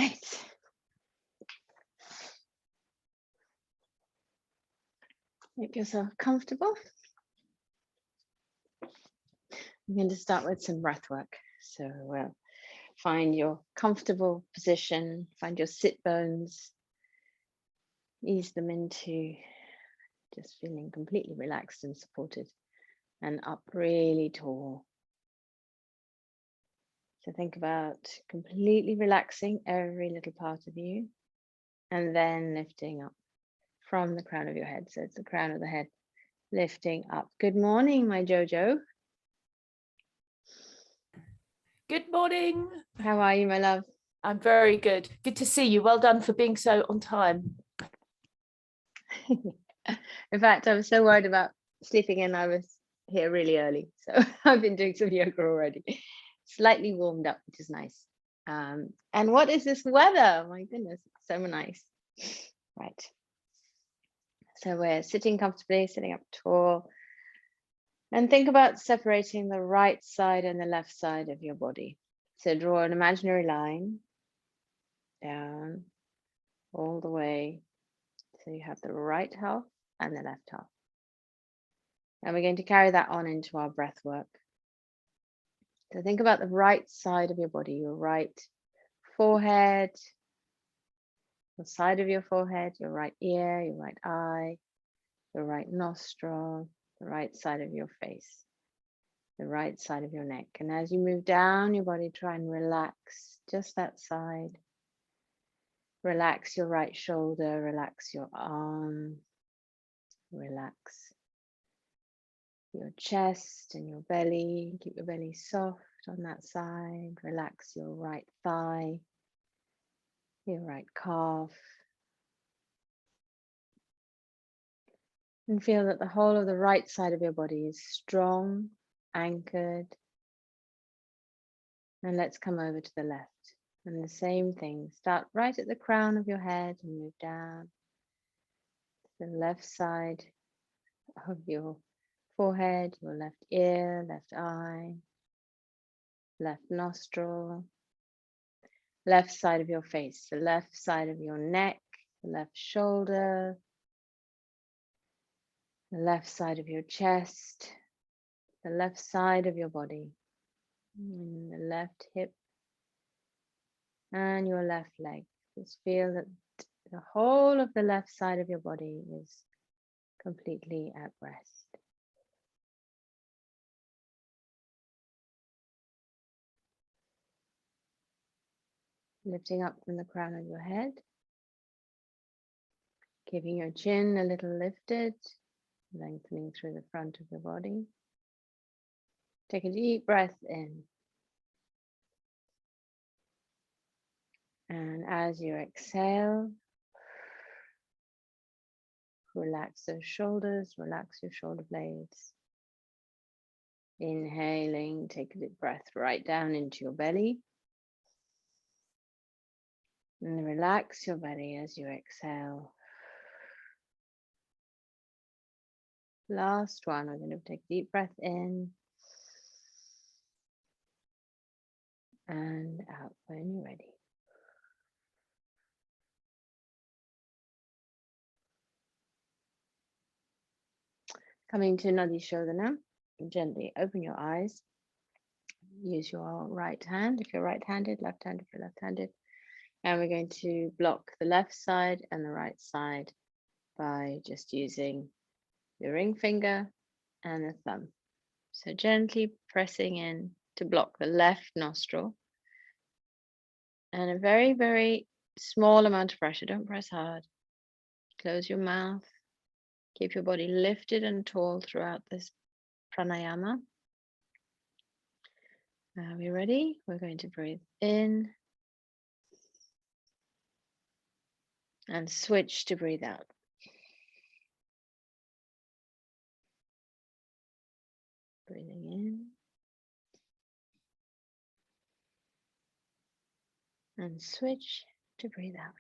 Right. Make yourself comfortable. I'm going to start with some breath work. So find your comfortable position, find your sit bones, ease them into just feeling completely relaxed and supported, and up really tall. So think about completely relaxing every little part of you, and then lifting up from the crown of your head. So it's the crown of the head lifting up. Good morning, my Jojo. Good morning. How are you, my love? I'm very good. Good to see you. Well done for being so on time. In fact, I was so worried about sleeping in. I was here really early. So I've been doing some yoga already. Slightly warmed up, which is nice. And what is this weather? My goodness, it's so nice. Right. So we're sitting comfortably, sitting up tall. And think about separating the right side and the left side of your body. So draw an imaginary line down all the way. So you have the right half and the left half. And we're going to carry that on into our breath work. So think about the right side of your body, your right forehead, the side of your forehead, your right ear, your right eye, your right nostril, the right side of your face, the right side of your neck. And as you move down your body, try and relax just that side. Relax your right shoulder, relax your arm, relax your chest and your belly. Keep your belly soft on that side. Relax your right thigh, your right calf. And feel that the whole of the right side of your body is strong, anchored. And let's come over to the left. And the same thing, start right at the crown of your head and move down to the left side of your forehead, your left ear, left eye, left nostril, left side of your face, the left side of your neck, the left shoulder, the left side of your chest, the left side of your body, and the left hip, and your left leg. Just feel that the whole of the left side of your body is completely at rest. Lifting up from the crown of your head, keeping your chin a little lifted, lengthening through the front of the body. Take a deep breath in. And as you exhale, relax those shoulders, relax your shoulder blades. Inhaling, take a deep breath right down into your belly. And relax your belly as you exhale. Last one, we're going to take a deep breath in and out when you're ready. Coming to Nadi Shodhana, gently open your eyes. Use your right hand if you're right-handed, left hand if you're left-handed. And we're going to block the left side and the right side by just using the ring finger and the thumb. So gently pressing in to block the left nostril. And a very, very small amount of pressure. Don't press hard. Close your mouth. Keep your body lifted and tall throughout this pranayama. Are we ready? We're going to breathe in and switch to breathe out. Breathing in and switch to breathe out.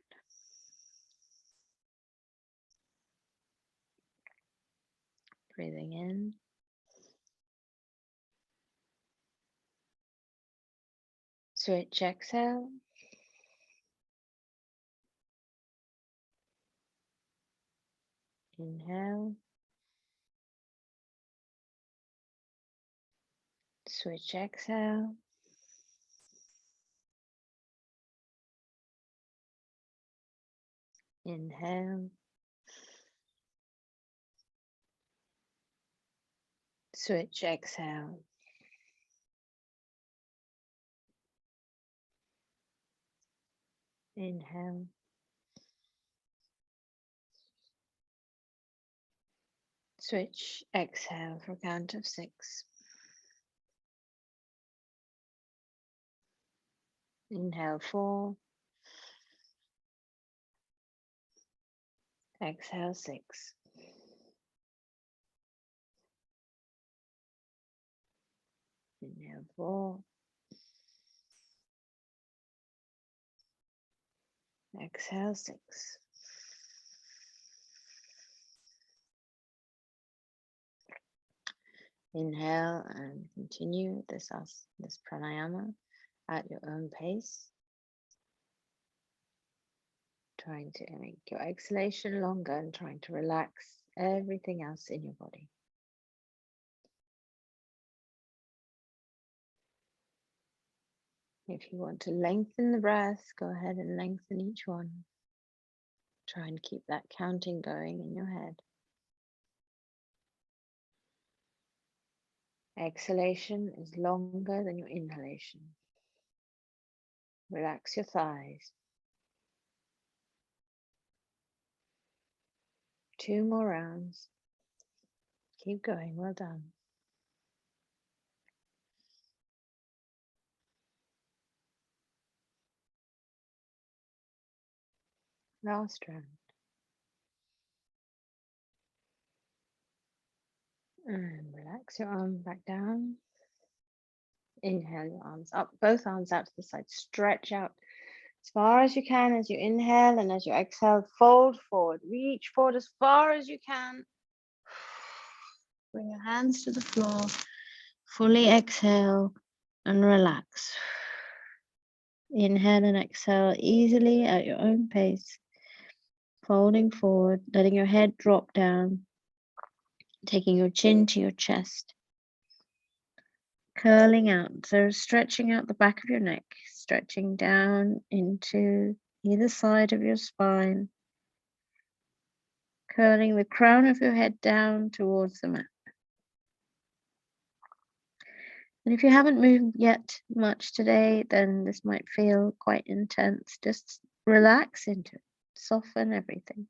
Breathing in switch, exhale, Inhale. Switch, exhale. Inhale. Switch, exhale. Inhale. Switch, exhale for a count of 6. Inhale 4. Exhale 6. Inhale 4. Exhale 6. Inhale and continue this pranayama at your own pace. Trying to make your exhalation longer and trying to relax everything else in your body. If you want to lengthen the breath, go ahead and lengthen each one. Try and keep that counting going in your head. Exhalation is longer than your inhalation. Relax your thighs. 2 more rounds. Keep going, well done. Last round. And relax your arm back down. Inhale your arms up, both arms out to the side. Stretch out as far as you can as you inhale, and as you exhale, fold forward. Reach forward as far as you can. Bring your hands to the floor. Fully exhale and relax. Inhale and exhale easily at your own pace. Folding forward, letting your head drop down. Taking your chin to your chest. Curling out, so stretching out the back of your neck, stretching down into either side of your spine, curling the crown of your head down towards the mat. And if you haven't moved yet much today, then this might feel quite intense. Just relax into it, soften everything.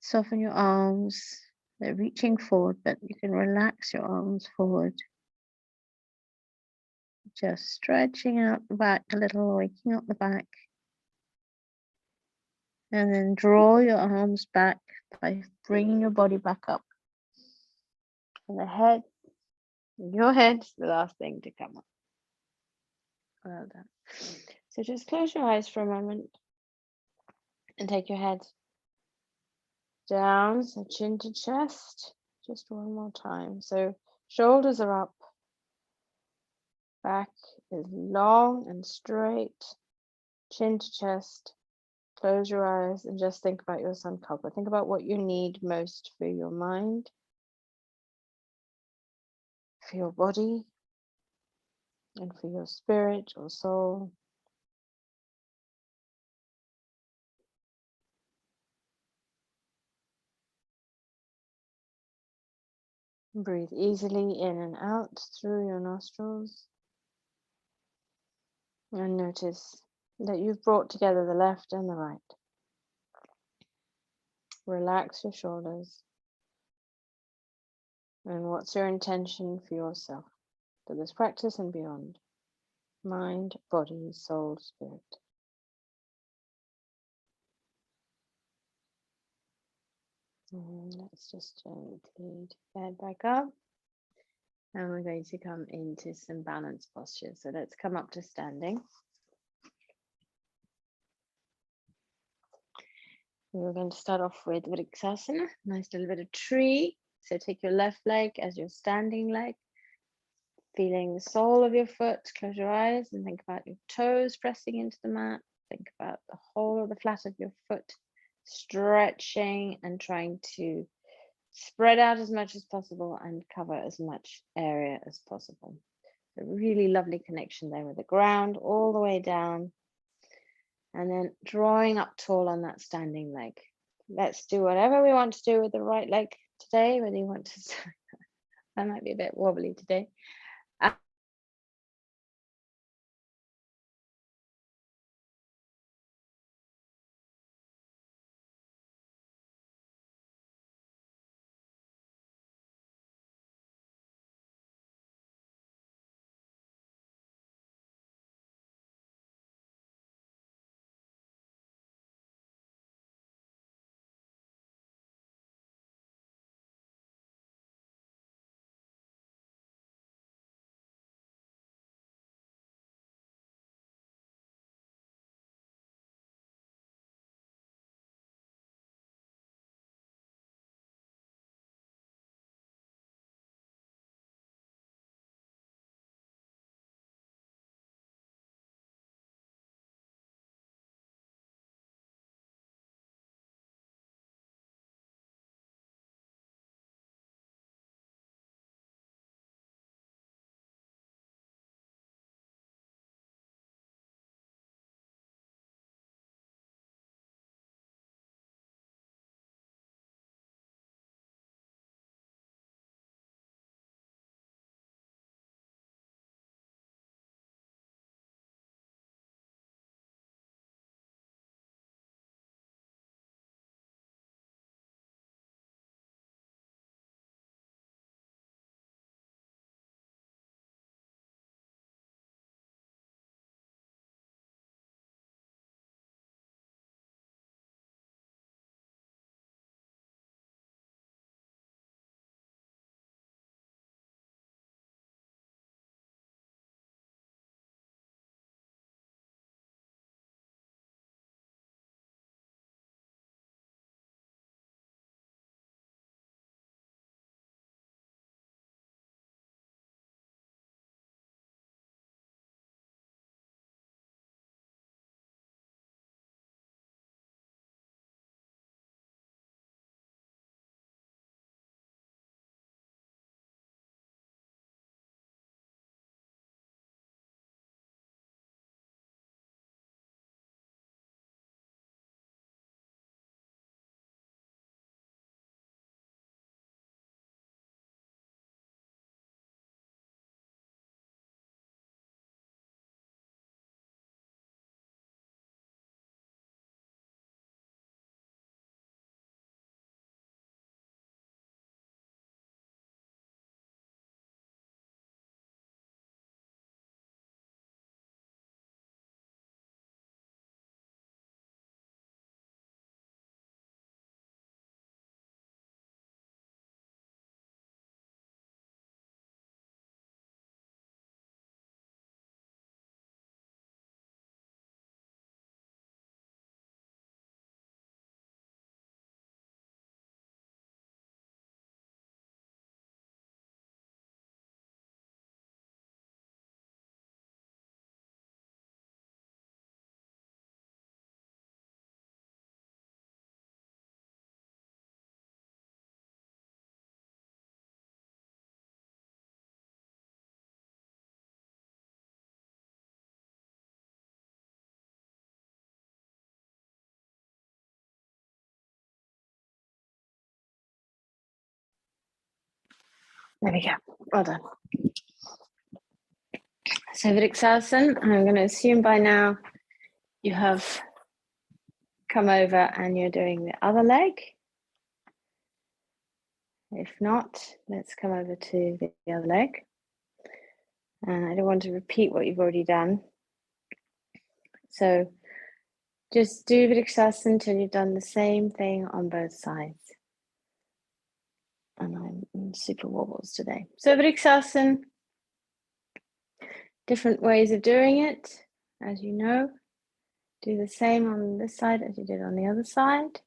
Soften your arms, they're reaching forward, but you can relax your arms forward. Just stretching out the back a little, waking up the back. And then draw your arms back by bringing your body back up. And the head, your head's the last thing to come up. Well done. So just close your eyes for a moment and take your head down, so chin to chest. Just one more time. So shoulders are up. Back is long and straight. Chin to chest. Close your eyes and just think about your sankalpa. Think about what you need most for your mind, for your body, and for your spirit or soul. Breathe easily in and out through your nostrils. And notice that you've brought together the left and the right. Relax your shoulders. And what's your intention for yourself, for this practice and beyond? Mind, body, soul, spirit. And let's just gently head back up. And we're going to come into some balance posture. So let's come up to standing. We're going to start off with Vriksasana, nice little bit of tree. So take your left leg as your standing leg, feeling the sole of your foot. Close your eyes and think about your toes pressing into the mat. Think about the whole of the flat of your foot stretching and trying to spread out as much as possible and cover as much area as possible. A really lovely connection there with the ground all the way down, and then drawing up tall on that standing leg. Let's do whatever we want to do with the right leg today, whether you want to, that might be a bit wobbly today. There we go. Well done. So Vriksasan, I'm going to assume by now you have come over and you're doing the other leg. If not, let's come over to the other leg. And I don't want to repeat what you've already done. So just do Vriksasan until you've done the same thing on both sides. And I'm in super wobbles today. So Vriksasan, different ways of doing it, as you know. Do the same on this side as you did on the other side.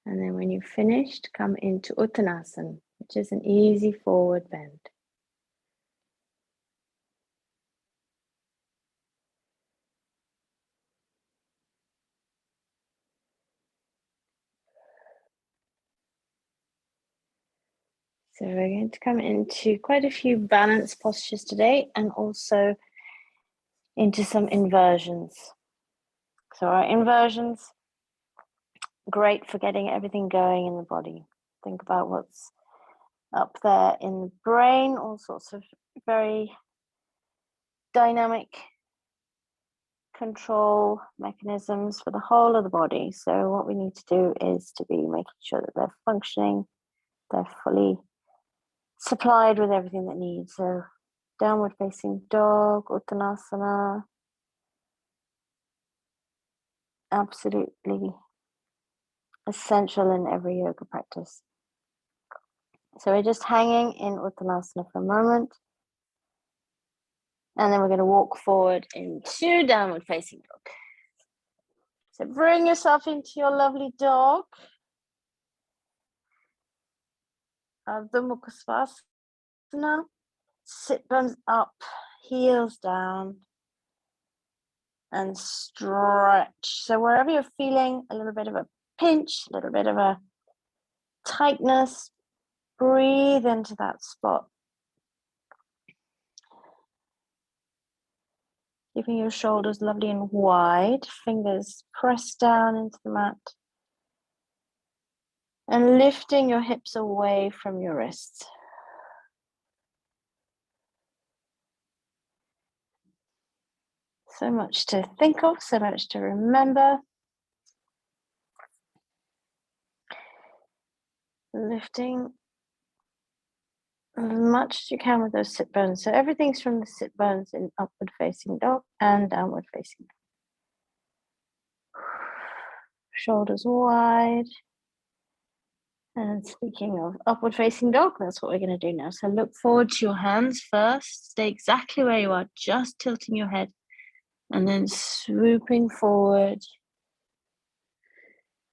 And then when you've finished, come into Uttanasana, which is an easy forward bend. So we're going to come into quite a few balance postures today and also into some inversions. So our inversions, great for getting everything going in the body. Think about what's up there in the brain, all sorts of very dynamic control mechanisms for the whole of the body. So what we need to do is to be making sure that they're functioning, they're fully supplied with everything that needs. So downward facing dog, uttanasana, absolutely essential in every yoga practice. So we're just hanging in uttanasana for a moment. And then we're going to walk forward into downward facing dog. So bring yourself into your lovely dog. Ardha Mukha Svanasana. Sit bones up, heels down, and stretch. So wherever you're feeling a little bit of a pinch, a little bit of a tightness, breathe into that spot. Keeping your shoulders lovely and wide, fingers pressed down into the mat. And lifting your hips away from your wrists. So much to think of, so much to remember. Lifting as much as you can with those sit bones. So everything's from the sit bones in upward facing dog and downward facing dog. Shoulders wide. And speaking of upward facing dog, that's what we're going to do now. So look forward to your hands first. Stay exactly where you are, just tilting your head. And then swooping forward.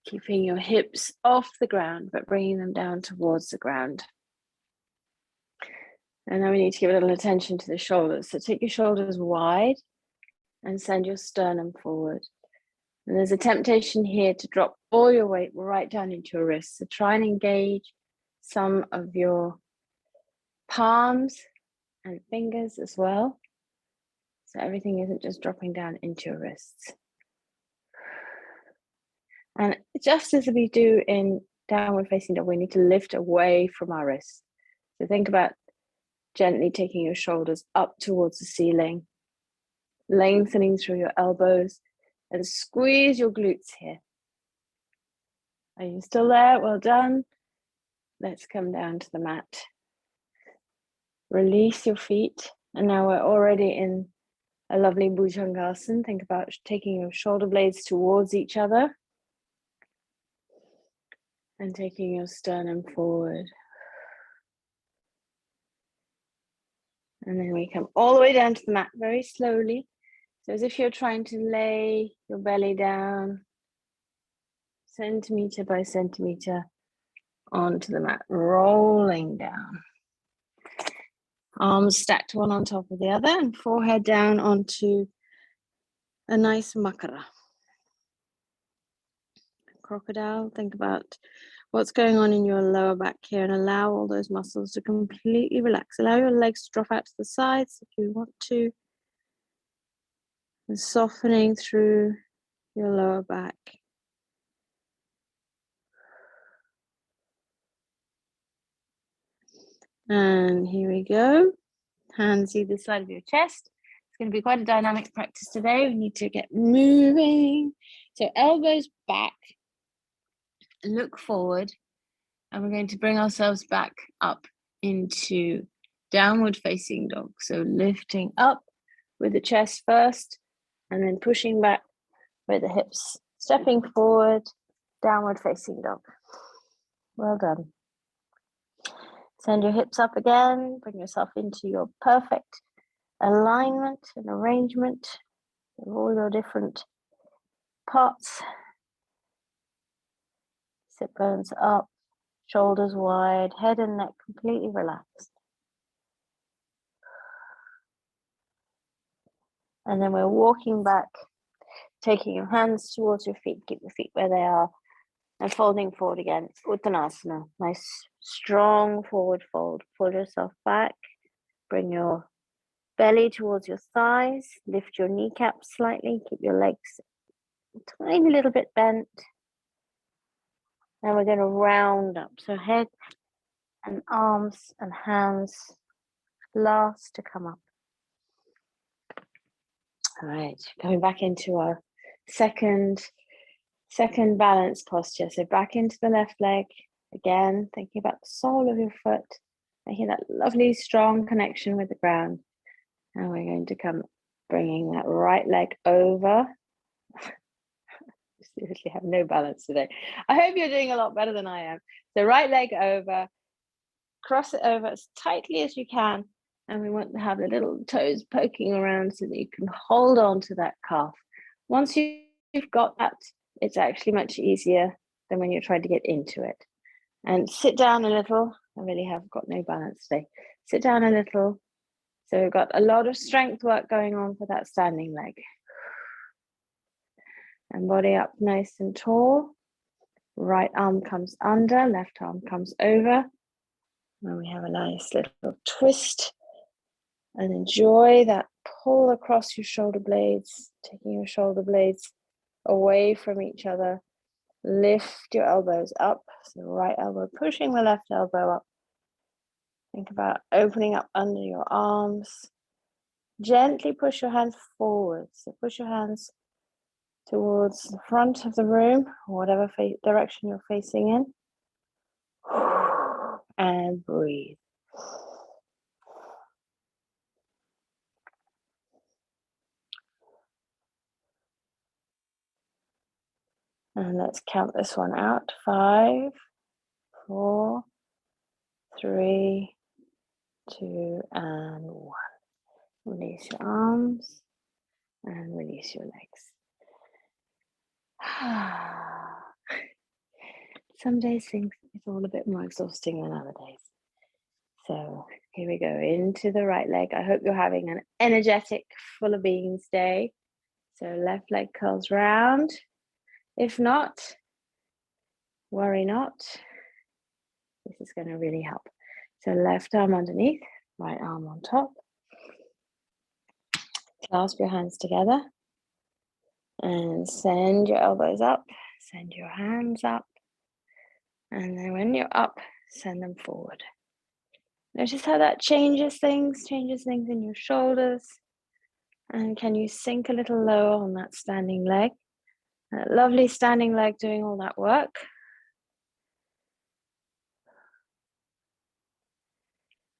Keeping your hips off the ground, but bringing them down towards the ground. And now we need to give a little attention to the shoulders. So take your shoulders wide and send your sternum forward. And there's a temptation here to drop all your weight right down into your wrists. So try and engage some of your palms and fingers as well. So everything isn't just dropping down into your wrists. And just as we do in downward facing dog, we need to lift away from our wrists. So think about gently taking your shoulders up towards the ceiling, lengthening through your elbows, and squeeze your glutes here. Are you still there? Well done. Let's come down to the mat. Release your feet. And now we're already in a lovely Bhujangasana. Think about taking your shoulder blades towards each other and taking your sternum forward. And then we come all the way down to the mat very slowly. So as if you're trying to lay your belly down centimeter by centimeter onto the mat, rolling down. Arms stacked one on top of the other and forehead down onto a nice makara. Crocodile, think about what's going on in your lower back here and allow all those muscles to completely relax. Allow your legs to drop out to the sides if you want to. And softening through your lower back. And here we go. Hands either side of your chest. It's going to be quite a dynamic practice today. We need to get moving. So elbows back. Look forward. And we're going to bring ourselves back up into downward facing dog. So lifting up with the chest first. And then pushing back with the hips. Stepping forward. Downward facing dog. Well done. Send your hips up again. Bring yourself into your perfect alignment and arrangement of all your different parts. Sit bones up, shoulders wide, head and neck completely relaxed. And then we're walking back, taking your hands towards your feet. Keep your feet where they are. And folding forward again, Uttanasana. Nice, strong forward fold. Pull yourself back. Bring your belly towards your thighs. Lift your kneecaps slightly. Keep your legs a tiny little bit bent. And we're going to round up. So head and arms and hands last to come up. All right, coming back into our second balance posture. So back into the left leg. Again, thinking about the sole of your foot, making that lovely strong connection with the ground. And we're going to come bringing that right leg over. Seriously, have no balance today. I hope you're doing a lot better than I am. So right leg over, cross it over as tightly as you can. And we want to have the little toes poking around so that you can hold on to that calf. Once you've got that, it's actually much easier than when you're trying to get into it. And sit down a little. I really have got no balance today. Sit down a little. So we've got a lot of strength work going on for that standing leg. And body up nice and tall. Right arm comes under, left arm comes over. And we have a nice little twist. And enjoy that pull across your shoulder blades, taking your shoulder blades away from each other. Lift your elbows up. So right elbow pushing the left elbow up. Think about opening up under your arms. Gently push your hands forward. So push your hands towards the front of the room, or whatever direction you're facing in. And breathe. And let's count this one out. 5, 4, 3, 2, and 1. Release your arms and release your legs. Some days things it's all a bit more exhausting than other days. So here we go into the right leg. I hope you're having an energetic, full of beans day. So left leg curls round. If not, worry not. This is going to really help. So left arm underneath, right arm on top. Clasp your hands together and send your elbows up, send your hands up. And then when you're up, send them forward. Notice how that changes things in your shoulders. And can you sink a little lower on that standing leg? That lovely standing leg doing all that work.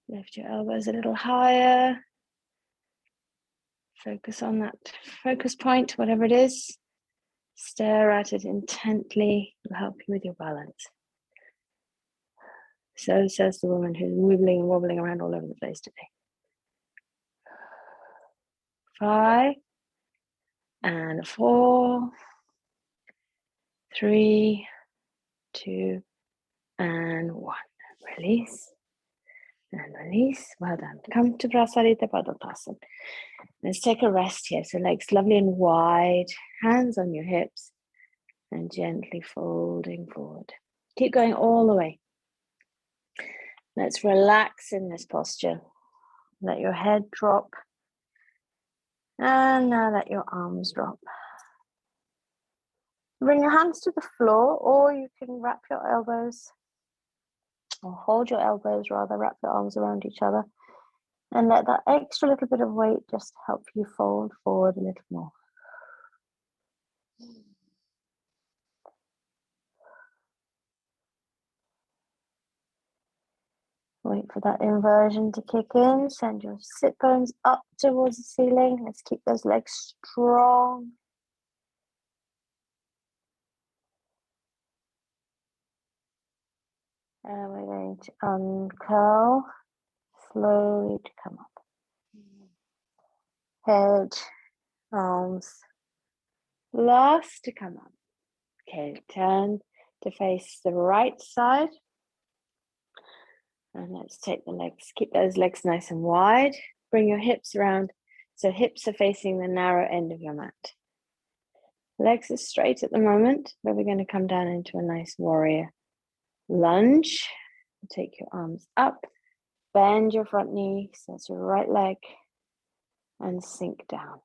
Lift your elbows a little higher. Focus on that focus point, whatever it is. Stare at it intently. It'll help you with your balance. So says the woman who's wibbling and wobbling around all over the place today. 5 and 4, 3, 2, and 1. Release and release. Well done. Come to Prasarita Padottanasana. Let's take a rest here. So legs lovely and wide, hands on your hips, and gently folding forward. Keep going all the way. Let's relax in this posture. Let your head drop. And now let your arms drop. Bring your hands to the floor, or you can wrap your elbows, or hold your elbows rather, wrap your arms around each other. And let that extra little bit of weight just help you fold forward a little more. Wait for that inversion to kick in. Send your sit bones up towards the ceiling. Let's keep those legs strong. And we're going to uncurl slowly to come up. Head, arms, last to come up. Okay, turn to face the right side. And let's take the legs, keep those legs nice and wide. Bring your hips around, so hips are facing the narrow end of your mat. Legs are straight at the moment, but we're going to come down into a nice warrior lunge. Take your arms up, bend your front knee, so that's your right leg, and sink down.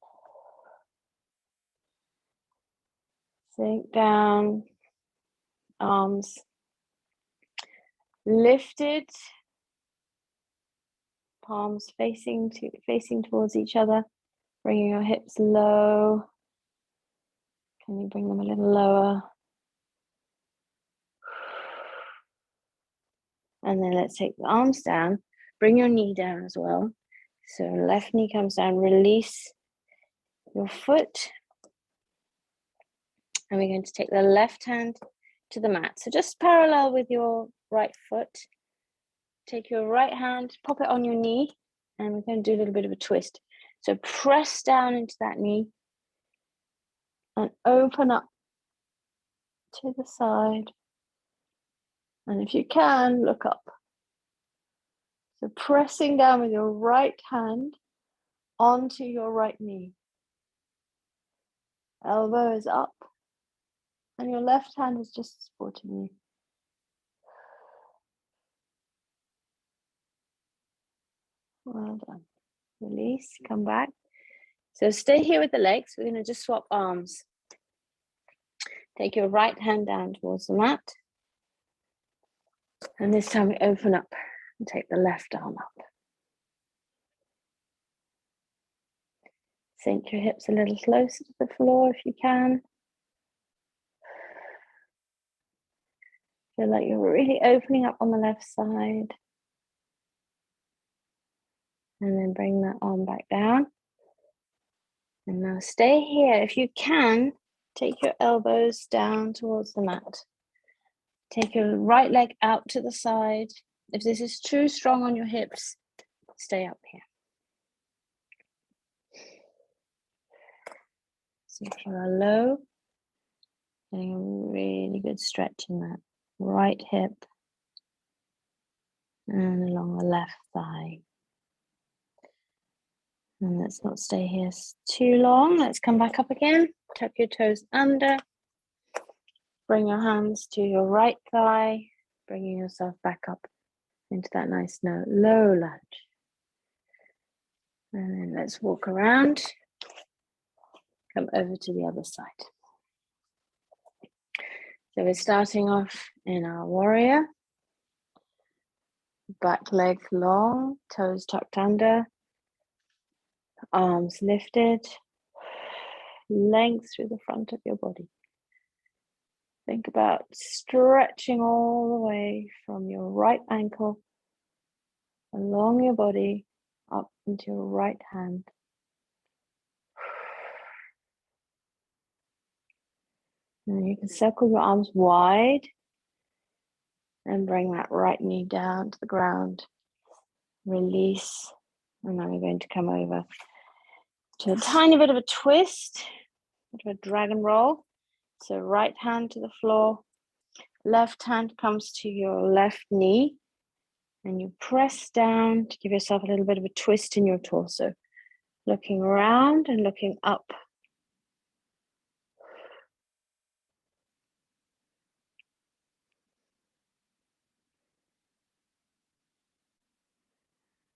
Sink down, arms lifted, palms facing towards each other, bringing your hips low. Can you bring them a little lower? And then let's take the arms down, bring your knee down as well. So left knee comes down, release your foot. And we're going to take the left hand to the mat. So just parallel with your right foot. Take your right hand, pop it on your knee, and we're going to do a little bit of a twist. So press down into that knee and open up to the side. And if you can, look up. So pressing down with your right hand onto your right knee. Elbow is up, and your left hand is just supporting you. Well done. Release, come back. So stay here with the legs. We're going to just swap arms. Take your right hand down towards the mat. And this time we open up and take the left arm up. Sink your hips a little closer to the floor if you can. Feel like you're really opening up on the left side. And then bring that arm back down. And now stay here. If you can, take your elbows down towards the mat. Take your right leg out to the side. If this is too strong on your hips, stay up here. So if you are low, getting a really good stretch in that right hip and along the left thigh. And let's not stay here too long. Let's come back up again. Tuck your toes under. Bring your hands to your right thigh, bringing yourself back up into that nice low lunge. And then let's walk around. Come over to the other side. So we're starting off in our warrior. Back leg long, toes tucked under, arms lifted, length through the front of your body. Think about stretching all the way from your right ankle along your body up into your right hand. And you can circle your arms wide and bring that right knee down to the ground. Release. And now we're going to come over to a tiny bit of a twist, a bit of a dragon roll. So right hand to the floor, left hand comes to your left knee, and you press down to give yourself a little bit of a twist in your torso. Looking around and looking up.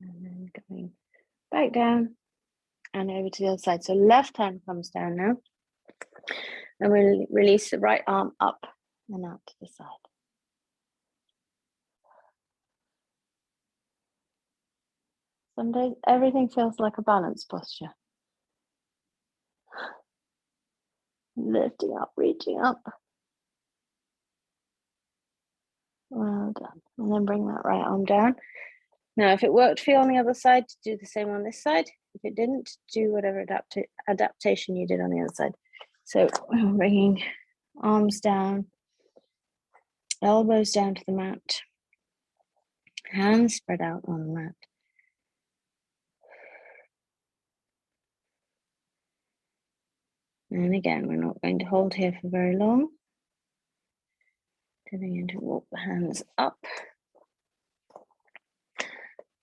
And then going back down and over to the other side. So left hand comes down now. And we'll release the right arm up and out to the side. Some days everything feels like a balance posture. Lifting up, reaching up. Well done. And then bring that right arm down. Now, if it worked for you on the other side, do the same on this side. If it didn't, do whatever adaptation you did on the other side. So bringing arms down, elbows down to the mat, hands spread out on the mat. And again, we're not going to hold here for very long. Then we're going to walk the hands up.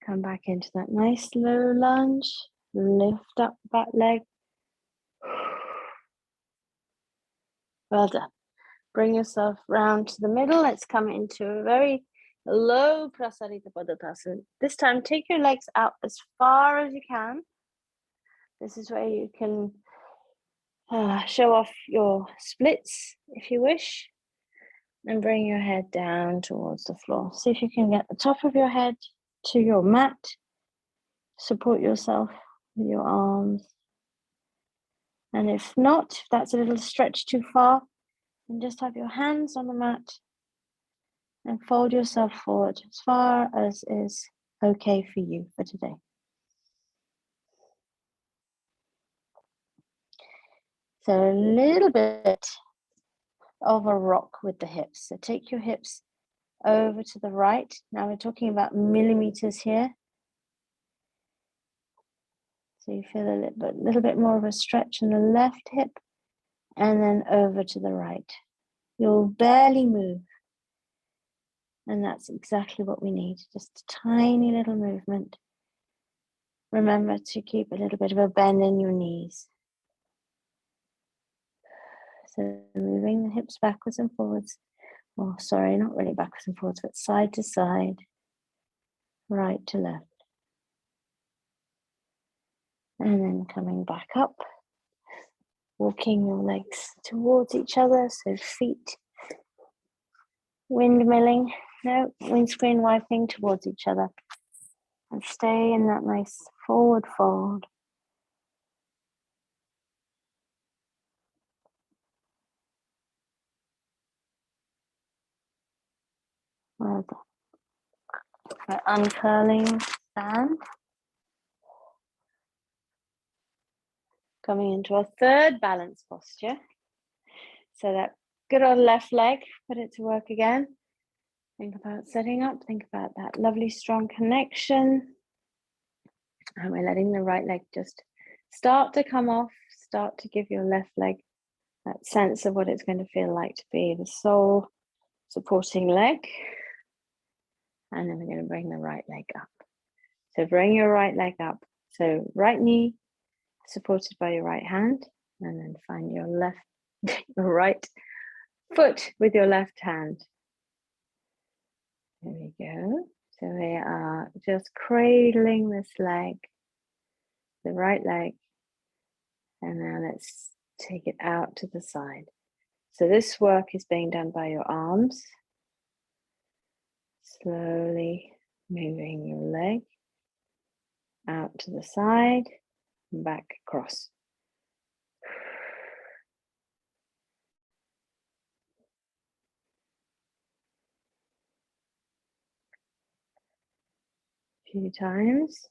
Come back into that nice low lunge. Lift up that leg. Well done. Bring yourself round to the middle. Let's come into a very low Prasarita Padottanasana. This time, take your legs out as far as you can. This is where you can show off your splits if you wish. And bring your head down towards the floor. See if you can get the top of your head to your mat. Support yourself with your arms. And if not, if that's a little stretch too far, then just have your hands on the mat and fold yourself forward as far as is okay for you for today. So a little bit of a rock with the hips. So take your hips over to the right. Now we're talking about millimeters here. So you feel a little bit more of a stretch in the left hip and then over to the right. You'll barely move. And that's exactly what we need. Just a tiny little movement. Remember to keep a little bit of a bend in your knees. So moving the hips backwards and forwards. Oh, sorry, not really backwards and forwards, but side to side, right to left. And then coming back up, walking your legs towards each other, so feet windmilling, no, windscreen wiping towards each other. And stay in that nice forward fold. Well done. We're uncurling stand. Coming into a third balance posture. So that good old left leg, put it to work again. Think about setting up, think about that lovely strong connection. And we're letting the right leg just start to come off, start to give your left leg that sense of what it's going to feel like to be the sole supporting leg. And then we're going to bring the right leg up. So bring your right leg up. So right knee supported by your right hand, and then find your your right foot with your left hand. There we go. So we are just cradling this leg, the right leg, and now let's take it out to the side. So this work is being done by your arms. Slowly moving your leg out to the side and back across. A few times.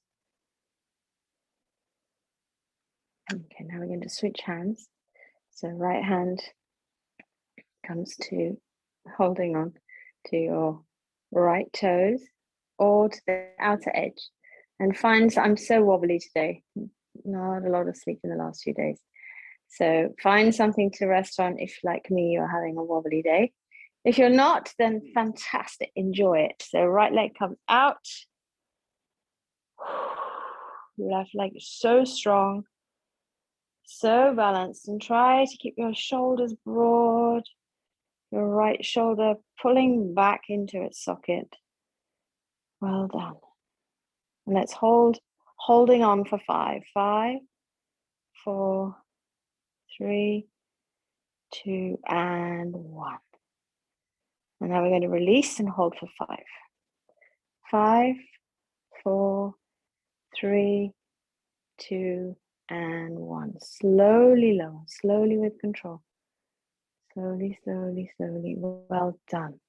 Okay, now we're going to switch hands. So right hand comes to holding on to your right toes or to the outer edge, and finds I'm so wobbly today. Not a lot of sleep in the last few days. So find something to rest on if, like me, you're having a wobbly day. If you're not, then fantastic, enjoy it. So right leg comes out. Left leg is so strong, so balanced, and try to keep your shoulders broad. Your right shoulder pulling back into its socket. Well done. And let's holding on for 5. 5, 4, 3, 2, and 1. And now we're going to release and hold for 5. 5, 4, 3, 2, and 1. Slowly lower, slowly with control. Slowly, slowly, slowly. Well done.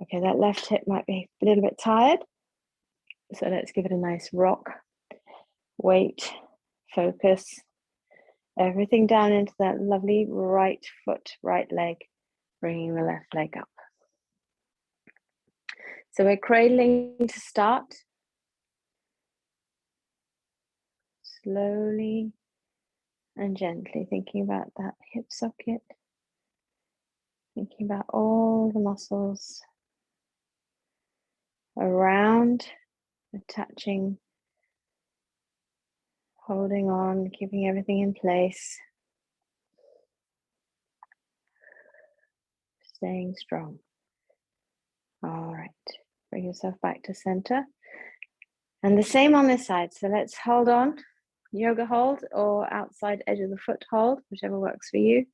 Okay, that left hip might be a little bit tired. So let's give it a nice rock. Weight, focus, everything down into that lovely right foot, right leg, bringing the left leg up. So we're cradling to start. Slowly and gently, thinking about that hip socket, thinking about all the muscles around, attaching, holding on, keeping everything in place. staying strong. All right, bring yourself back to center. And the same on this side. So let's hold on, yoga hold or outside edge of the foot hold, whichever works for you.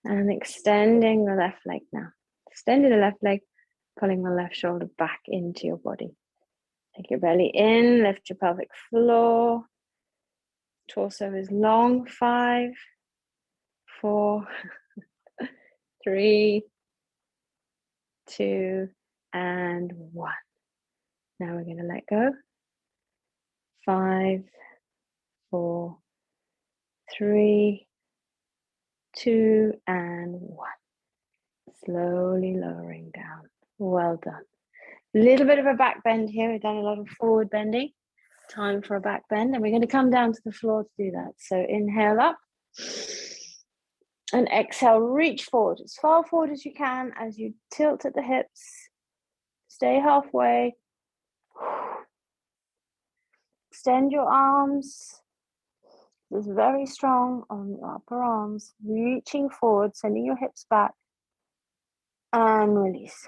And extending the left leg now. Extending the left leg, pulling the left shoulder back into your body. Take your belly in, lift your pelvic floor. Torso is long. 5, 4, 3, 2, and 1. Now we're going to let go. 5, 4, 3, 2, and 1. Slowly lowering down. Well done. A little bit of a back bend here. We've done a lot of forward bending. Time for a back bend, and we're going to come down to the floor to do that. So inhale up and exhale, reach forward as far forward as you can as you tilt at the hips. Stay halfway. Extend your arms. This is very strong on your upper arms. Reaching forward, sending your hips back. And release.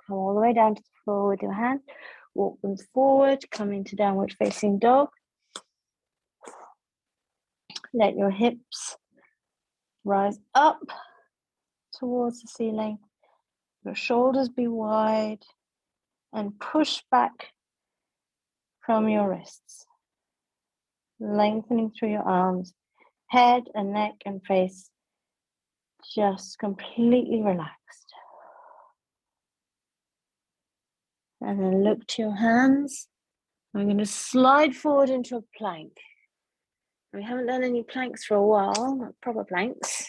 Come all the way down to the floor with your hand. Walk them forward. Come into downward facing dog. Let your hips rise up towards the ceiling. Your shoulders be wide. And push back from your wrists. Lengthening through your arms. Head and neck and face just completely relaxed. And then look to your hands. I'm going to slide forward into a plank. We haven't done any planks for a while, not proper planks,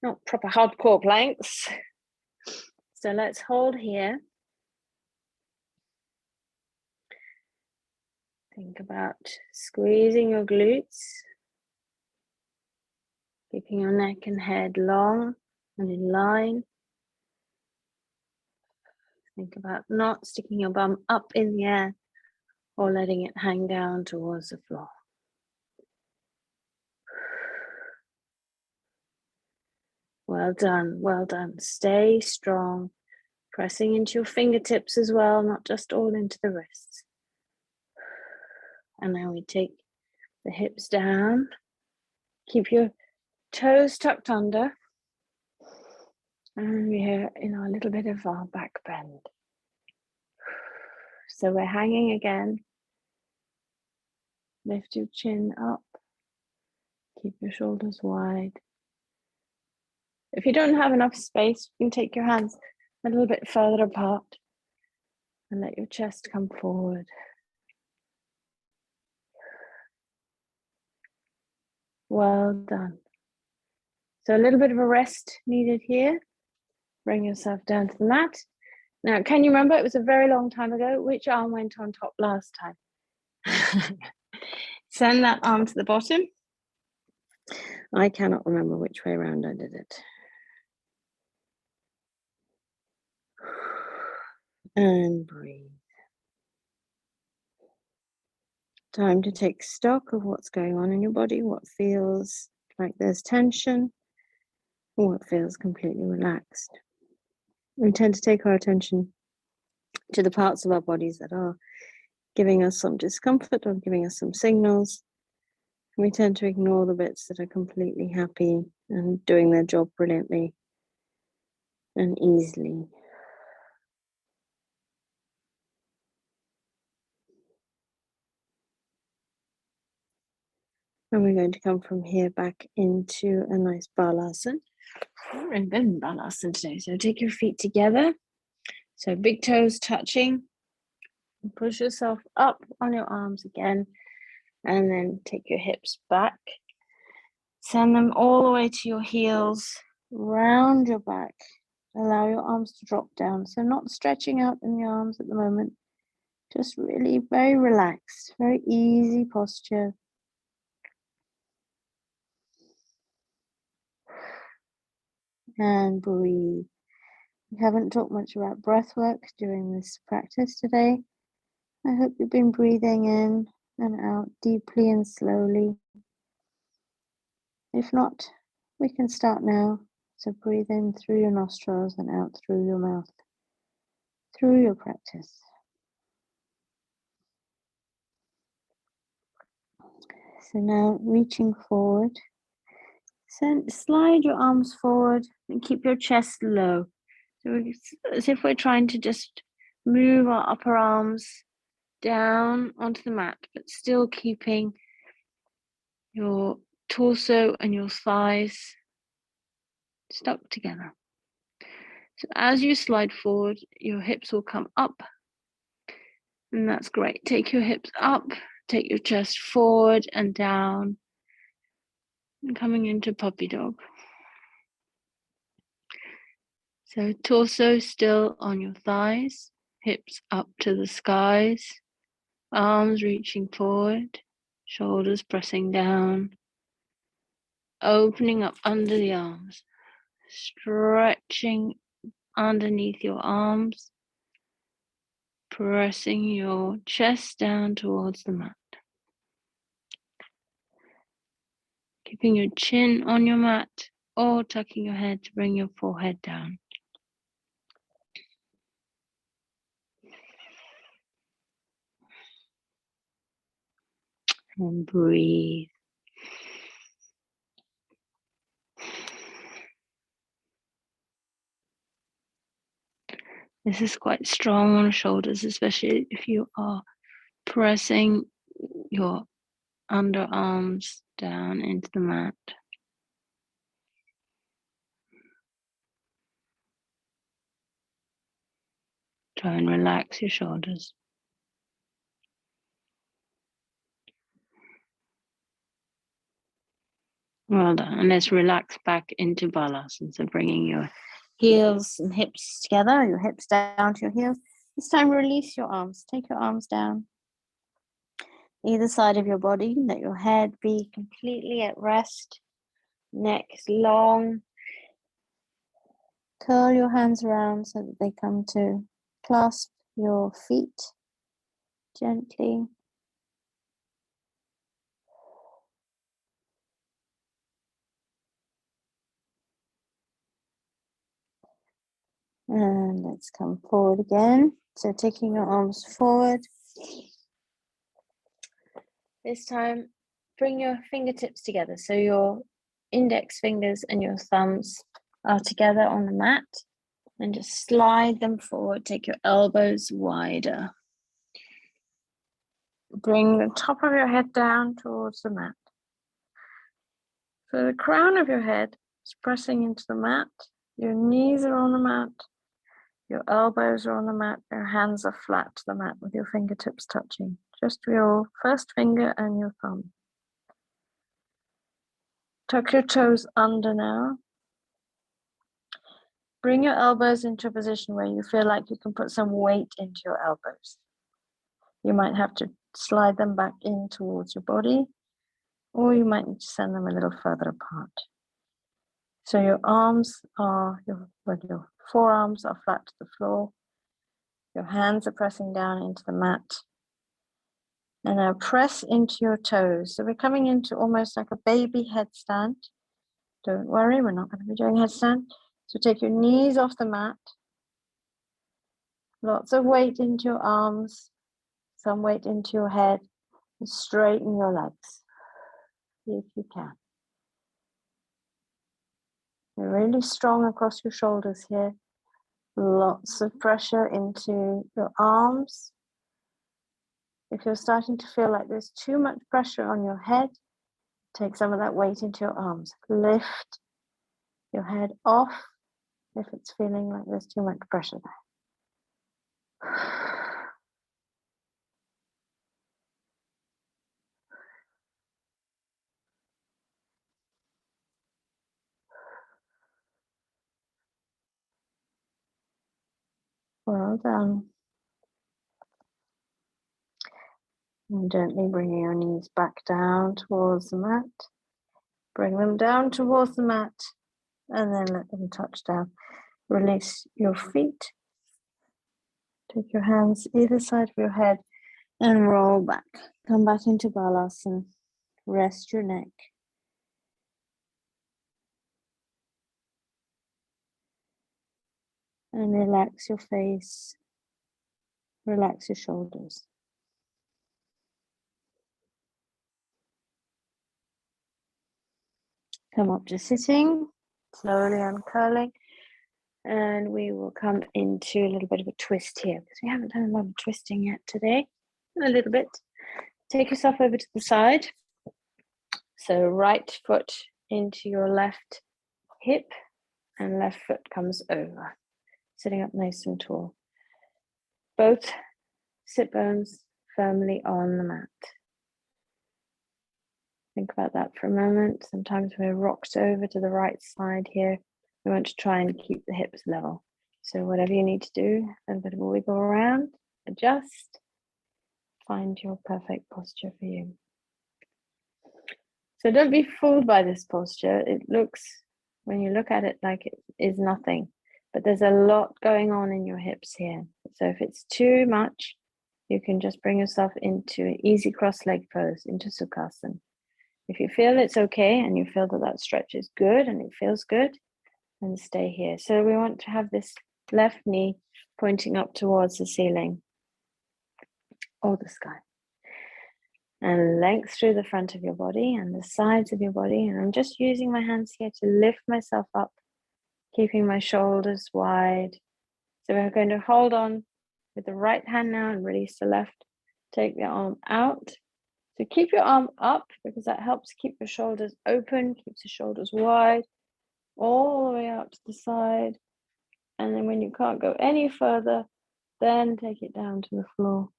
not proper hardcore planks. So let's hold here. Think about squeezing your glutes, keeping your neck and head long and in line. Think about not sticking your bum up in the air or letting it hang down towards the floor. Well done, well done. Stay strong, pressing into your fingertips as well, not just all into the wrists. And now we take the hips down. Keep your toes tucked under. And we're in our little bit of our back bend. So we're hanging again. Lift your chin up. Keep your shoulders wide. If you don't have enough space, you can take your hands a little bit further apart and let your chest come forward. Well done. So a little bit of a rest needed here. Bring yourself down to the mat. Now, can you remember, it was a very long time ago, which arm went on top last time? Send that arm to the bottom. I cannot remember which way around I did it. And breathe. Time to take stock of what's going on in your body, what feels like there's tension, or what feels completely relaxed. We tend to take our attention to the parts of our bodies that are giving us some discomfort or giving us some signals. We tend to ignore the bits that are completely happy and doing their job brilliantly and easily. And we're going to come from here back into a nice balasana. We're in good balasana today. So take your feet together. So big toes touching. And push yourself up on your arms again. And then take your hips back. Send them all the way to your heels. Round your back. Allow your arms to drop down. So not stretching out in the arms at the moment. Just really very relaxed. Very easy posture. And breathe. We haven't talked much about breath work during this practice today. I hope you've been breathing in and out deeply and slowly. If not, we can start now. So breathe in through your nostrils and out through your mouth, through your practice. So now reaching forward, slide your arms forward and keep your chest low. So as if we're trying to just move our upper arms down onto the mat, but still keeping your torso and your thighs stuck together. So as you slide forward, your hips will come up, and that's great. Take your hips up, take your chest forward and down, and coming into puppy dog. So torso still on your thighs, hips up to the skies, arms reaching forward, shoulders pressing down, opening up under the arms, stretching underneath your arms, pressing your chest down towards the mat. Keeping your chin on your mat or tucking your head to bring your forehead down. And breathe. This is quite strong on the shoulders, especially if you are pressing your underarms down into the mat. Try and relax your shoulders. Well done. And let's relax back into Balasana. So bringing your heels and hips together, your hips down to your heels. This time release your arms. Take your arms down either side of your body. Let your head be completely at rest. Neck is long. Curl your hands around so that they come to clasp your feet gently. And let's come forward again. So taking your arms forward. This time, bring your fingertips together. So your index fingers and your thumbs are together on the mat. And just slide them forward. Take your elbows wider. Bring the top of your head down towards the mat. So the crown of your head is pressing into the mat. Your knees are on the mat. Your elbows are on the mat. Your hands are flat to the mat with your fingertips touching. Just your first finger and your thumb. Tuck your toes under now. Bring your elbows into a position where you feel like you can put some weight into your elbows. You might have to slide them back in towards your body, or you might need to send them a little further apart. So your arms are, your forearms are flat to the floor. Your hands are pressing down into the mat. And now press into your toes. So we're coming into almost like a baby headstand. Don't worry, we're not going to be doing headstand. So take your knees off the mat. Lots of weight into your arms, some weight into your head, and straighten your legs if you can. You're really strong across your shoulders here. Lots of pressure into your arms. If you're starting to feel like there's too much pressure on your head, take some of that weight into your arms. Lift your head off if it's feeling like there's too much pressure there. Well done. And gently bringing your knees back down towards the mat. Bring them down towards the mat and then let them touch down. Release your feet. Take your hands either side of your head and roll back. Come back into Balasana. Rest your neck. And relax your face, relax your shoulders. Come up to sitting, slowly uncurling, and we will come into a little bit of a twist here because we haven't done a lot of twisting yet today. A little bit. Take yourself over to the side. So right foot into your left hip and left foot comes over. Sitting up nice and tall. Both sit bones firmly on the mat. Think about that for a moment. Sometimes we're rocked over to the right side here. We want to try and keep the hips level. So whatever you need to do, a little bit of a wiggle around, adjust, find your perfect posture for you. So don't be fooled by this posture. It looks, when you look at it, like it is nothing, but there's a lot going on in your hips here. So if it's too much, you can just bring yourself into an easy cross leg pose, into Sukhasana. If you feel it's okay and you feel that that stretch is good and it feels good, then stay here. So we want to have this left knee pointing up towards the ceiling or the sky. And length through the front of your body and the sides of your body. And I'm just using my hands here to lift myself up, keeping my shoulders wide. So we're going to hold on with the right hand now and release the left. Take the arm out. So keep your arm up because that helps keep your shoulders open, keeps the shoulders wide, all the way out to the side. And then when you can't go any further, then take it down to the floor.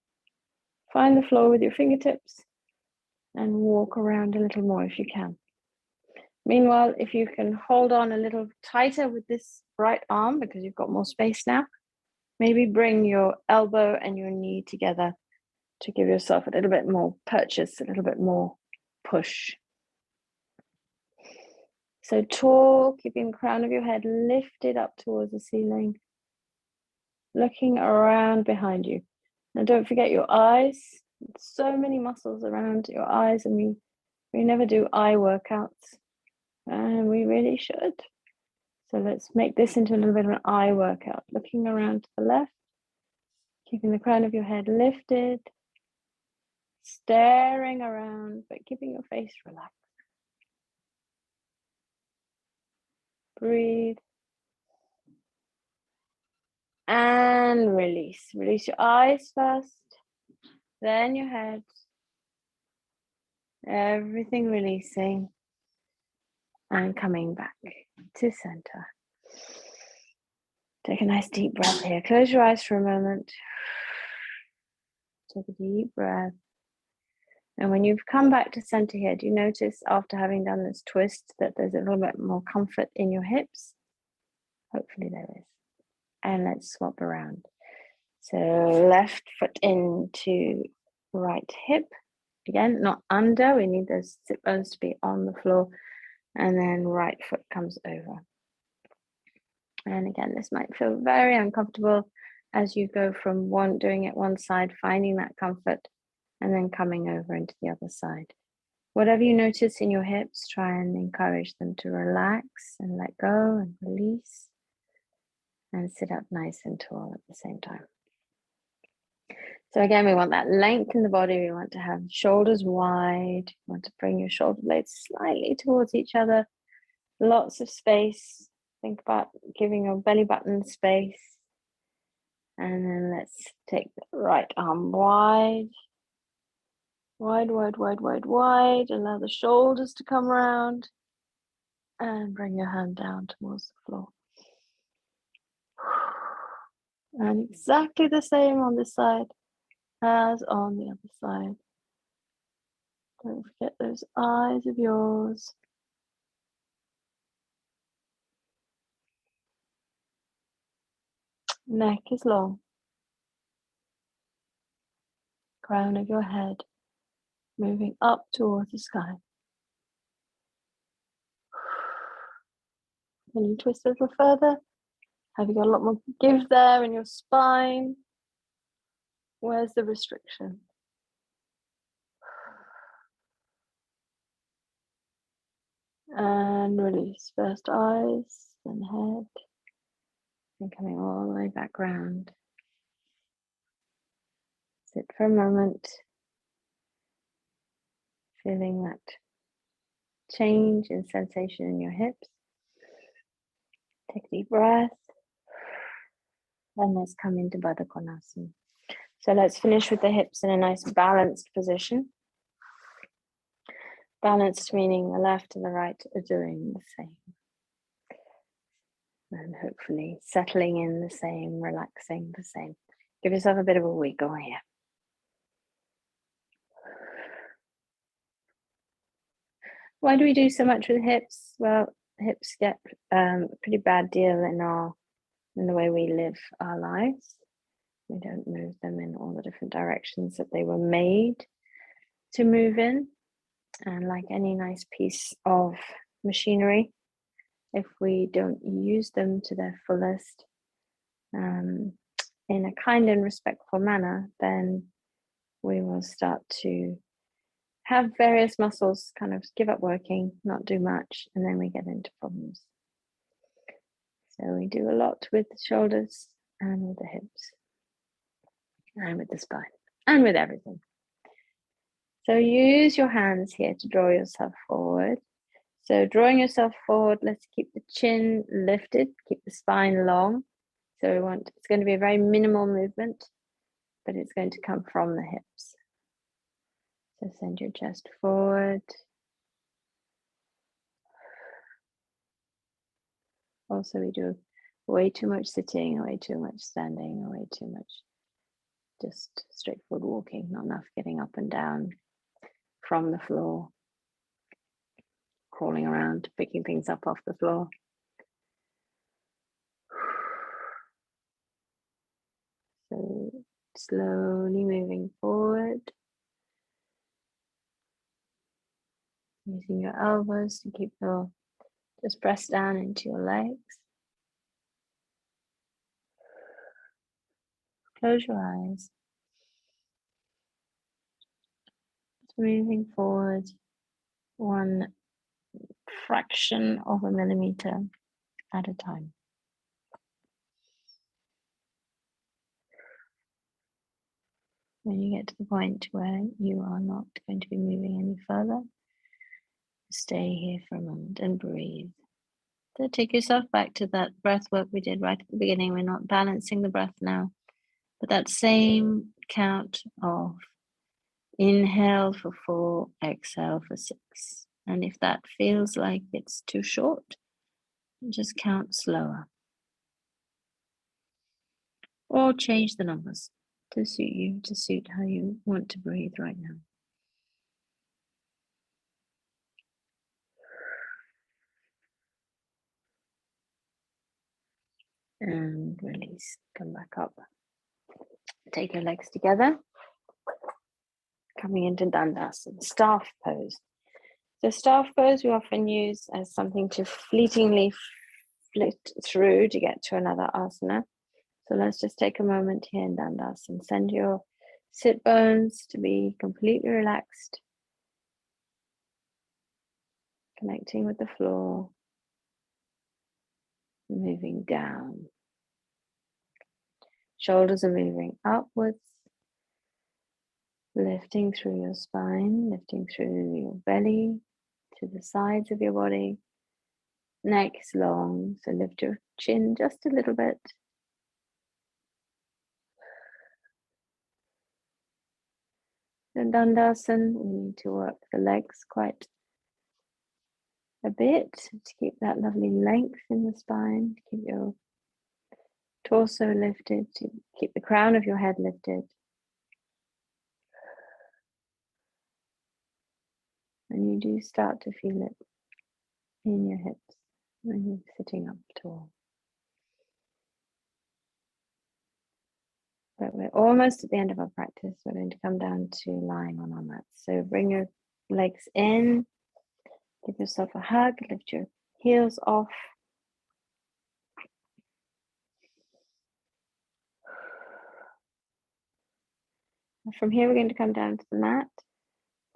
Find the floor with your fingertips and walk around a little more if you can. Meanwhile, if you can hold on a little tighter with this right arm because you've got more space now, maybe bring your elbow and your knee together to give yourself a little bit more purchase, a little bit more push. So tall, keeping the crown of your head lifted up towards the ceiling, looking around behind you. Now don't forget your eyes. So many muscles around your eyes, and we never do eye workouts, and we really should. So let's make this into a little bit of an eye workout. Looking around to the left, keeping the crown of your head lifted, staring around, but keeping your face relaxed. Breathe. And release. Release your eyes first, then your head. Everything releasing and coming back to center. Take a nice deep breath here. Close your eyes for a moment. Take a deep breath. And when you've come back to center here, do you notice after having done this twist that there's a little bit more comfort in your hips? Hopefully there is. And let's swap around. So left foot into right hip. Again, not under. We need those sit bones to be on the floor. And then right foot comes over. And again, this might feel very uncomfortable as you go from doing it one side, finding that comfort, and then coming over into the other side. Whatever you notice in your hips, try and encourage them to relax and let go and release and sit up nice and tall at the same time. So again, we want that length in the body. We want to have shoulders wide. We want to bring your shoulder blades slightly towards each other. Lots of space. Think about giving your belly button space. And then let's take the right arm wide. Wide, wide, wide, wide, wide. Allow the shoulders to come around. And bring your hand down towards the floor. And exactly the same on this side as on the other side. Don't forget those eyes of yours. Neck is long. Crown of your head moving up towards the sky. Can you twist a little further? Have you got a lot more give there in your spine? Where's the restriction? And release. First eyes, then head. And coming all the way back round. Sit for a moment, feeling that change in sensation in your hips. Take a deep breath. And let's come into Baddha Konasana. So let's finish with the hips in a nice balanced position. Balanced meaning the left and the right are doing the same. And hopefully settling in the same, relaxing the same. Give yourself a bit of a wiggle here. Why do we do so much with hips? Well, hips get a pretty bad deal in the way we live our lives. We don't move them in all the different directions that they were made to move in. And like any nice piece of machinery, if we don't use them to their fullest in a kind and respectful manner, then we will start to have various muscles kind of give up working, not do much, and then we get into problems. So we do a lot with the shoulders and with the hips and with the spine and with everything. So use your hands here to draw yourself forward. So drawing yourself forward, let's keep the chin lifted, keep the spine long. So it's going to be a very minimal movement, but it's going to come from the hips. So send your chest forward. Also, we do way too much sitting, way too much standing, way too much just straightforward walking, not enough getting up and down from the floor, crawling around, picking things up off the floor. So slowly moving forward. Using your elbows to keep just press down into your legs. Close your eyes. Just moving forward one fraction of a millimeter at a time. When you get to the point where you are not going to be moving any further, stay here for a moment and breathe. So take yourself back to that breath work we did right at the beginning. We're not balancing the breath now, but that same count of inhale for 4, exhale for 6. And if that feels like it's too short, just count slower. Or change the numbers to suit you, to suit how you want to breathe right now. And release, come back up. Take your legs together. Coming into Dandasana, staff pose. So staff pose we often use as something to fleetingly flit through to get to another asana. So let's just take a moment here in Dandasana. Send your sit bones to be completely relaxed. Connecting with the floor. Moving down. Shoulders are moving upwards. Lifting through your spine, lifting through your belly, to the sides of your body. Neck is long, so lift your chin just a little bit. In Dandasana, we need to work the legs quite a bit to keep that lovely length in the spine, to keep your torso lifted, to keep the crown of your head lifted. And you do start to feel it in your hips when you're sitting up tall. But we're almost at the end of our practice. We're going to come down to lying on our mats. So bring your legs in, give yourself a hug, lift your heels off. And from here, we're going to come down to the mat.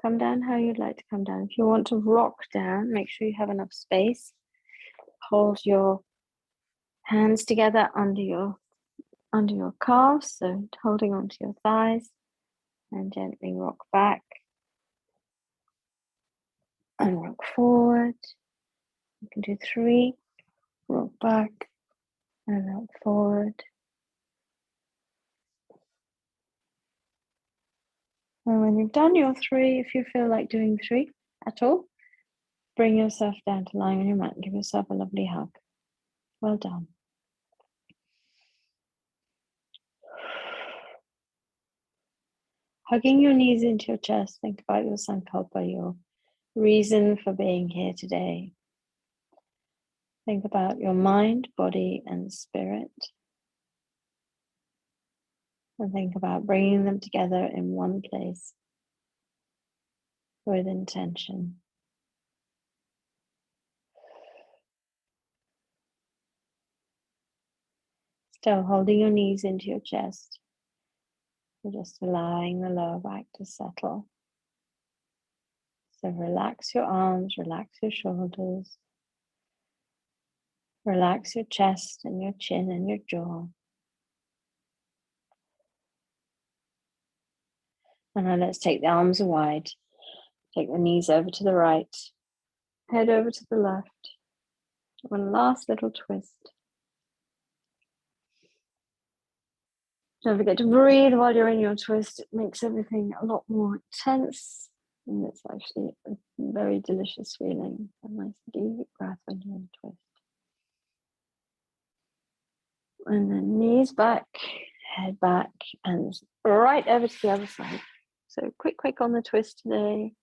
Come down how you'd like to come down. If you want to rock down, make sure you have enough space. Hold your Hands together under your calves, so holding onto your thighs, and gently rock back and rock forward. You can do 3, rock back and rock forward. And when you've done your 3, if you feel like doing 3 at all, bring yourself down to lying on your mat and give yourself a lovely hug. Well done. Hugging your knees into your chest, think about your sankalpa, your reason for being here today. Think about your mind, body, and spirit. And think about bringing them together in one place with intention. Still holding your knees into your chest. You're just allowing the lower back to settle. So relax your arms, relax your shoulders. Relax your chest and your chin and your jaw. And now let's take the arms wide. Take the knees over to the right. Head over to the left. One last little twist. Don't forget to breathe while you're in your twist. It makes everything a lot more intense. And it's actually a very delicious feeling. A nice deep breath when you're in a twist. And then knees back, head back, and right over to the other side. So quick on the twist today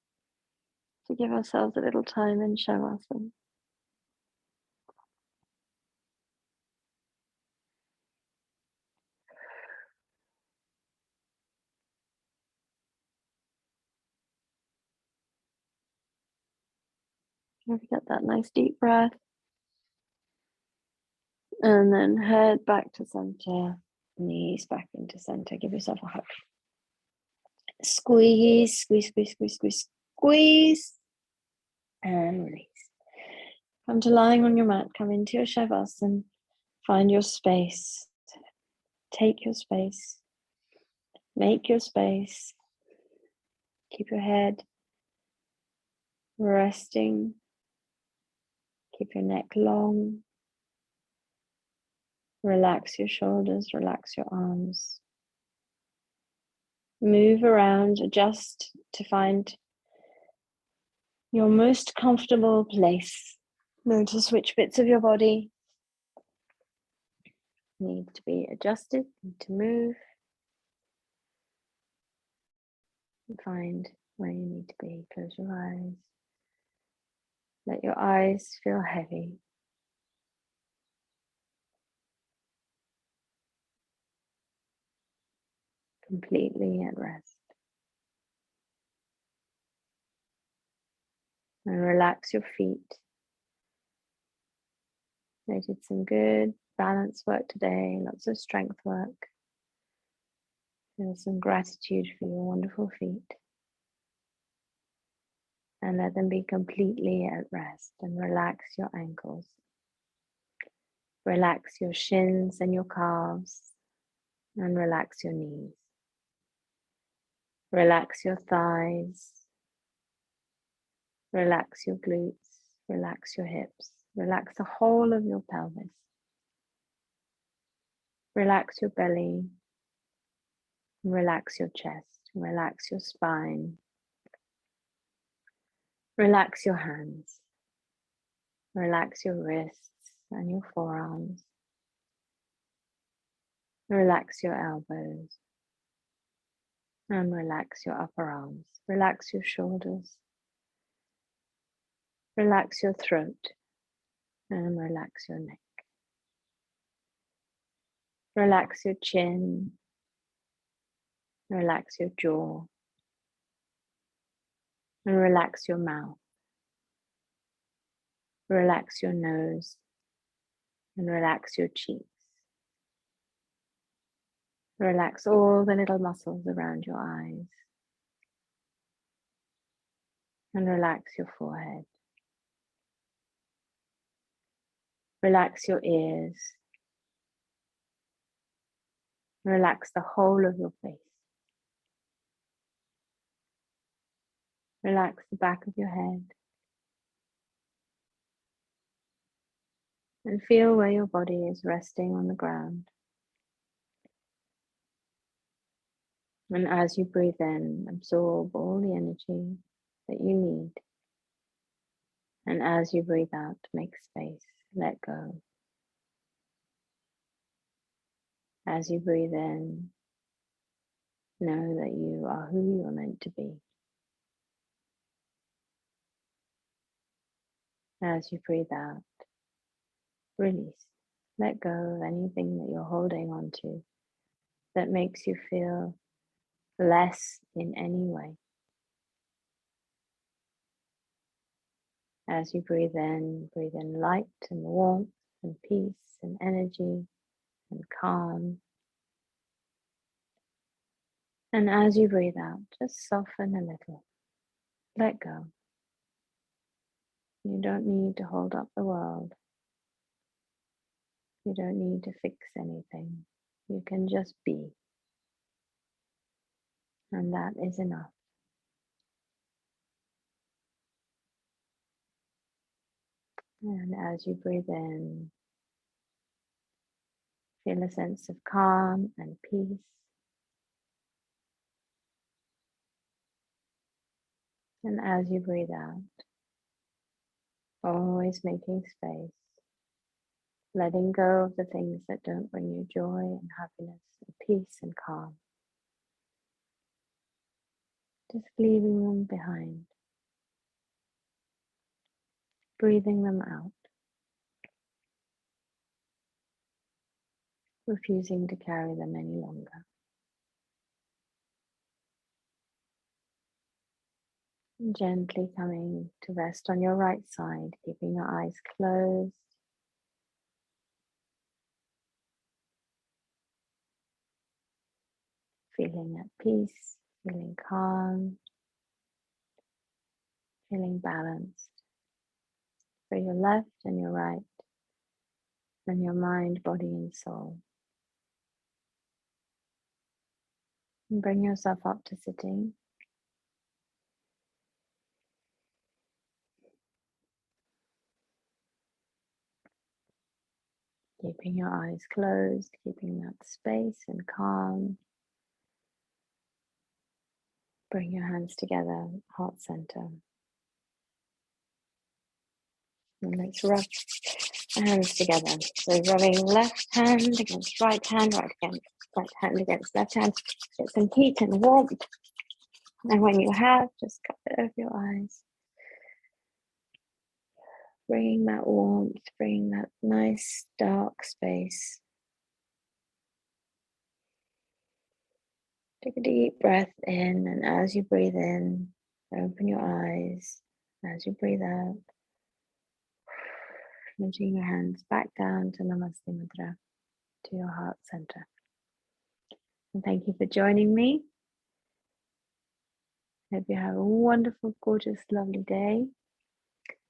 to give ourselves a little time in Shavasana. Don't forget that nice deep breath. And then head back to center, knees back into center. Give yourself a hug. Squeeze, squeeze, squeeze, squeeze, squeeze, squeeze. And release. Come to lying on your mat. Come into your Shavasana. Find your space. Take your space. Make your space. Keep your head resting. Keep your neck long. Relax your shoulders, relax your arms. Move around, adjust to find your most comfortable place. Notice which bits of your body need to be adjusted, need to move. And find where you need to be. Close your eyes. Let your eyes feel heavy. Completely at rest. And relax your feet. They did some good balance work today, lots of strength work. Feel some gratitude for your wonderful feet. And let them be completely at rest. And relax your ankles. Relax your shins and your calves. And relax your knees. Relax your thighs. Relax your glutes. Relax your hips. Relax the whole of your pelvis. Relax your belly. Relax your chest. Relax your spine. Relax your hands. Relax your wrists and your forearms. Relax your elbows. And relax your upper arms. Relax your shoulders. Relax your throat. And relax your neck. Relax your chin. Relax your jaw. And relax your mouth. Relax your nose. And relax your cheeks. Relax all the little muscles around your eyes. And relax your forehead. Relax your ears. Relax the whole of your face. Relax the back of your head. And feel where your body is resting on the ground. And as you breathe in, absorb all the energy that you need. And as you breathe out, make space, let go. As you breathe in, know that you are who you are meant to be. As you breathe out, release. Let go of anything that you're holding on to that makes you feel less in any way. As you breathe in light and warmth and peace and energy and calm. And as you breathe out, just soften a little. Let go. You don't need to hold up the world. You don't need to fix anything. You can just be. And that is enough. And as you breathe in, feel a sense of calm and peace. And as you breathe out, always making space, letting go of the things that don't bring you joy and happiness and peace and calm. Just leaving them behind, breathing them out, refusing to carry them any longer. And gently coming to rest on your right side, keeping your eyes closed. Feeling at peace, feeling calm, feeling balanced for your left and your right, and your mind, body, and soul. And bring yourself up to sitting. Keeping your eyes closed, keeping that space and calm. Bring your hands together, heart center. And let's rub the hands together. So rubbing left hand against right hand hand against left hand. Get some heat and warmth. And when you have, just cup it over your eyes. Bringing that warmth, bringing that nice dark space. Take a deep breath in, and as you breathe in, open your eyes. As you breathe out, nudging your hands back down to Namaste Mudra, to your heart center. And thank you for joining me. Hope you have a wonderful, gorgeous, lovely day.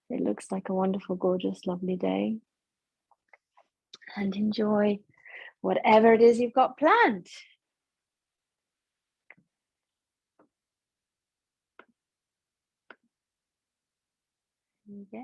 It looks like a wonderful, gorgeous, lovely day. And enjoy whatever it is you've got planned. Okay.